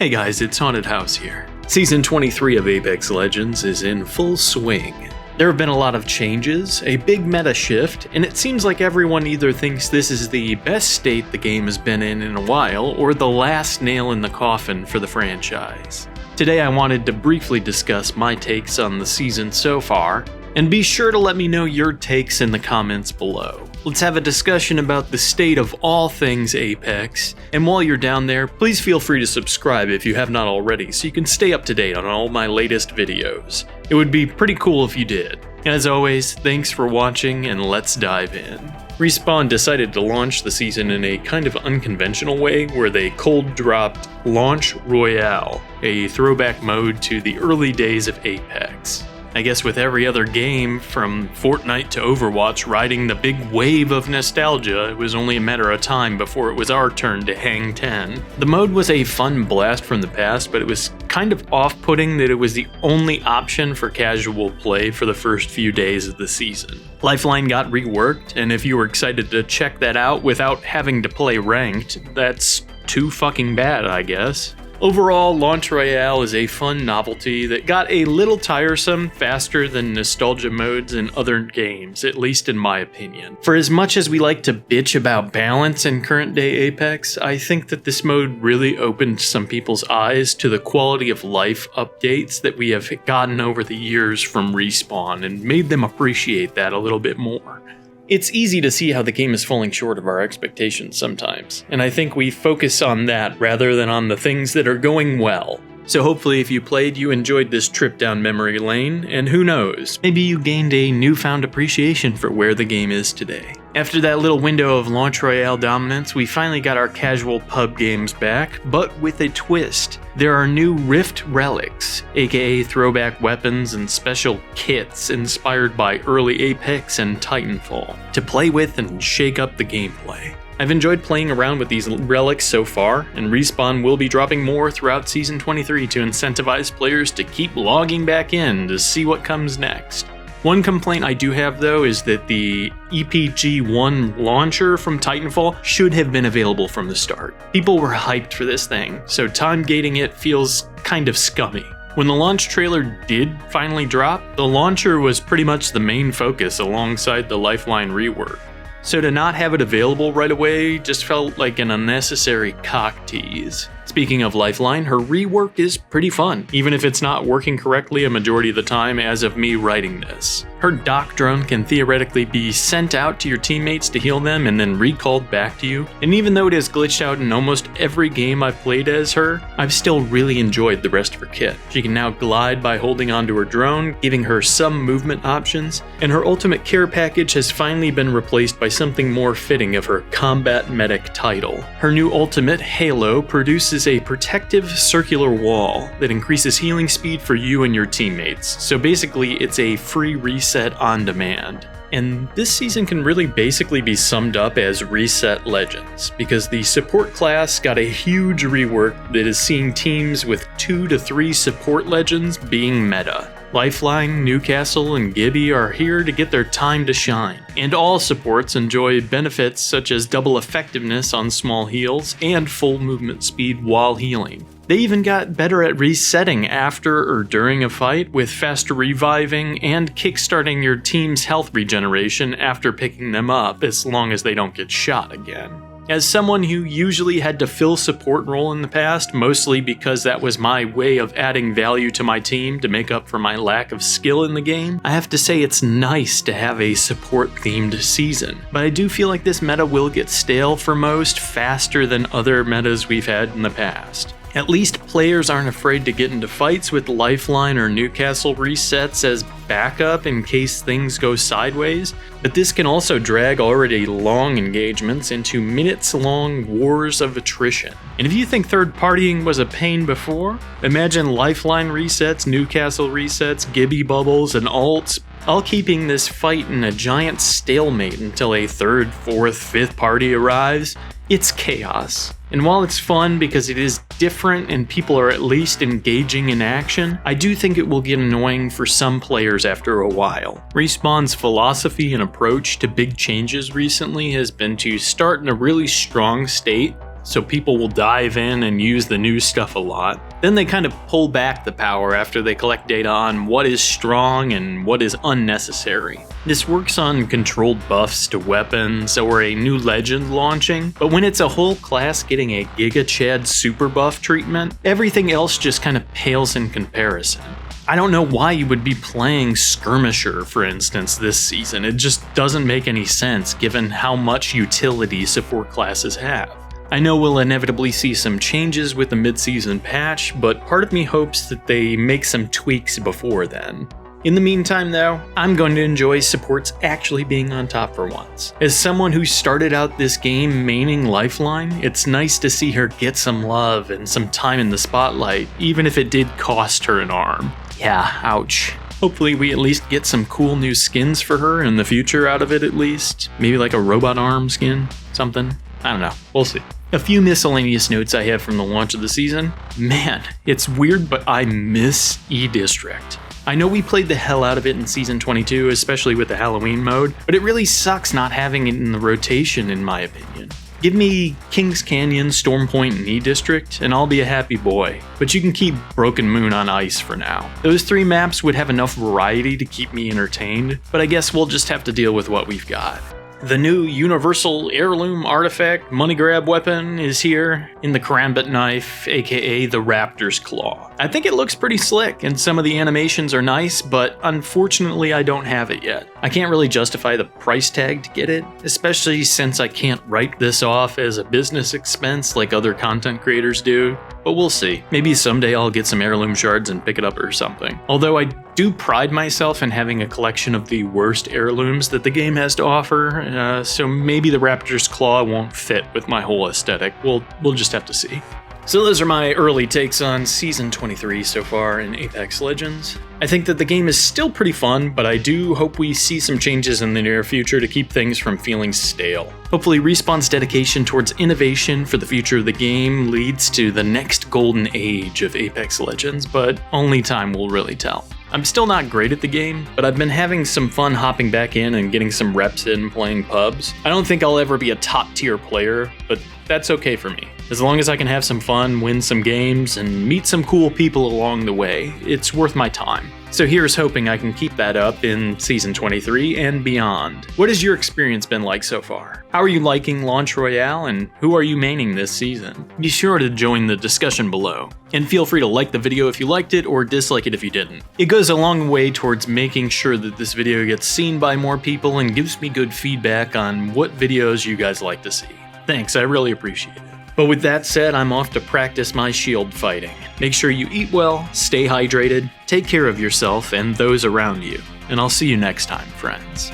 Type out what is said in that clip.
Hey guys, it's Haunted House here. Season 23 of Apex Legends is in full swing. There have been a lot of changes, a big meta shift, and it seems like everyone either thinks this is the best state the game has been in a while, or the last nail in the coffin for the franchise. Today I wanted to briefly discuss my takes on the season so far, and be sure to let me know your takes in the comments below. Let's have a discussion about the state of all things Apex, and while you're down there, please feel free to subscribe if you have not already so you can stay up to date on all my latest videos. It would be pretty cool if you did. As always, thanks for watching and let's dive in. Respawn decided to launch the season in a kind of unconventional way where they cold dropped Launch Royale, a throwback mode to the early days of Apex. I guess with every other game, from Fortnite to Overwatch riding the big wave of nostalgia, it was only a matter of time before it was our turn to hang 10. The mode was a fun blast from the past, but it was kind of off-putting that it was the only option for casual play for the first few days of the season. Lifeline got reworked, and if you were excited to check that out without having to play ranked, that's too fucking bad, I guess. Overall, Launch Royale is a fun novelty that got a little tiresome faster than nostalgia modes in other games, at least in my opinion. For as much as we like to bitch about balance in current day Apex, I think that this mode really opened some people's eyes to the quality of life updates that we have gotten over the years from Respawn and made them appreciate that a little bit more. It's easy to see how the game is falling short of our expectations sometimes, and I think we focus on that rather than on the things that are going well. So hopefully if you played, you enjoyed this trip down memory lane, and who knows, maybe you gained a newfound appreciation for where the game is today. After that little window of Launch Royale dominance, we finally got our casual pub games back, but with a twist. There are new Rift Relics, aka throwback weapons and special kits inspired by early Apex and Titanfall, to play with and shake up the gameplay. I've enjoyed playing around with these relics so far, and Respawn will be dropping more throughout Season 23 to incentivize players to keep logging back in to see what comes next. One complaint I do have though is that the EPG-1 launcher from Titanfall should have been available from the start. People were hyped for this thing, so time gating it feels kind of scummy. When the launch trailer did finally drop, the launcher was pretty much the main focus alongside the Lifeline rework. So to not have it available right away just felt like an unnecessary cock tease. Speaking of Lifeline, her rework is pretty fun, even if it's not working correctly a majority of the time as of me writing this. Her dock drone can theoretically be sent out to your teammates to heal them and then recalled back to you, and even though it has glitched out in almost every game I've played as her, I've still really enjoyed the rest of her kit. She can now glide by holding onto her drone, giving her some movement options, and her ultimate care package has finally been replaced by something more fitting of her combat medic title. Her new ultimate, Halo, produces a protective circular wall that increases healing speed for you and your teammates, so basically it's a free reset on demand. And this season can really basically be summed up as Reset Legends, because the support class got a huge rework that is seeing teams with 2 to 3 support legends being meta. Lifeline, Newcastle, and Gibby are here to get their time to shine, and all supports enjoy benefits such as double effectiveness on small heals and full movement speed while healing. They even got better at resetting after or during a fight, with faster reviving and kickstarting your team's health regeneration after picking them up as long as they don't get shot again. As someone who usually had to fill support role in the past, mostly because that was my way of adding value to my team to make up for my lack of skill in the game, I have to say it's nice to have a support-themed season. But I do feel like this meta will get stale for most faster than other metas we've had in the past. At least players aren't afraid to get into fights with Lifeline or Newcastle resets as backup in case things go sideways, but this can also drag already long engagements into minutes-long wars of attrition. And if you think third-partying was a pain before, imagine Lifeline resets, Newcastle resets, Gibby bubbles, and ults, all keeping this fight in a giant stalemate until a third, fourth, fifth party arrives. It's chaos. And while it's fun because it is different and people are at least engaging in action, I do think it will get annoying for some players after a while. Respawn's philosophy and approach to big changes recently has been to start in a really strong state, so people will dive in and use the new stuff a lot. Then they kind of pull back the power after they collect data on what is strong and what is unnecessary. This works on controlled buffs to weapons or a new legend launching, but when it's a whole class getting a Giga Chad super buff treatment, everything else just kind of pales in comparison. I don't know why you would be playing Skirmisher, for instance, this season. It just doesn't make any sense given how much utility support classes have. I know we'll inevitably see some changes with the mid-season patch, but part of me hopes that they make some tweaks before then. In the meantime though, I'm going to enjoy supports actually being on top for once. As someone who started out this game maining Lifeline, it's nice to see her get some love and some time in the spotlight, even if it did cost her an arm. Yeah, ouch. Hopefully we at least get some cool new skins for her in the future out of it at least. Maybe like a robot arm skin, something. I don't know, we'll see. A few miscellaneous notes I have from the launch of the season. Man, it's weird, but I miss E-District. I know we played the hell out of it in Season 22, especially with the Halloween mode, but it really sucks not having it in the rotation in my opinion. Give me Kings Canyon, Stormpoint, and E-District, and I'll be a happy boy. But you can keep Broken Moon on ice for now. Those 3 maps would have enough variety to keep me entertained, but I guess we'll just have to deal with what we've got. The new Universal Heirloom Artifact Money Grab weapon is here in the Karambit Knife, aka the Raptor's Claw. I think it looks pretty slick and some of the animations are nice, but unfortunately I don't have it yet. I can't really justify the price tag to get it, especially since I can't write this off as a business expense like other content creators do. But we'll see. Maybe someday I'll get some heirloom shards and pick it up or something. Although I do pride myself in having a collection of the worst heirlooms that the game has to offer, so maybe the Raptor's Claw won't fit with my whole aesthetic. We'll just have to see. So those are my early takes on Season 23 so far in Apex Legends. I think that the game is still pretty fun, but I do hope we see some changes in the near future to keep things from feeling stale. Hopefully Respawn's dedication towards innovation for the future of the game leads to the next golden age of Apex Legends, but only time will really tell. I'm still not great at the game, but I've been having some fun hopping back in and getting some reps in playing pubs. I don't think I'll ever be a top tier player, but that's okay for me. As long as I can have some fun, win some games, and meet some cool people along the way, it's worth my time. So here's hoping I can keep that up in Season 23 and beyond. What has your experience been like so far? How are you liking Launch Royale, and who are you maining this season? Be sure to join the discussion below. And feel free to like the video if you liked it, or dislike it if you didn't. It goes a long way towards making sure that this video gets seen by more people and gives me good feedback on what videos you guys like to see. Thanks, I really appreciate it. But with that said, I'm off to practice my shield fighting. Make sure you eat well, stay hydrated, take care of yourself and those around you, and I'll see you next time, friends.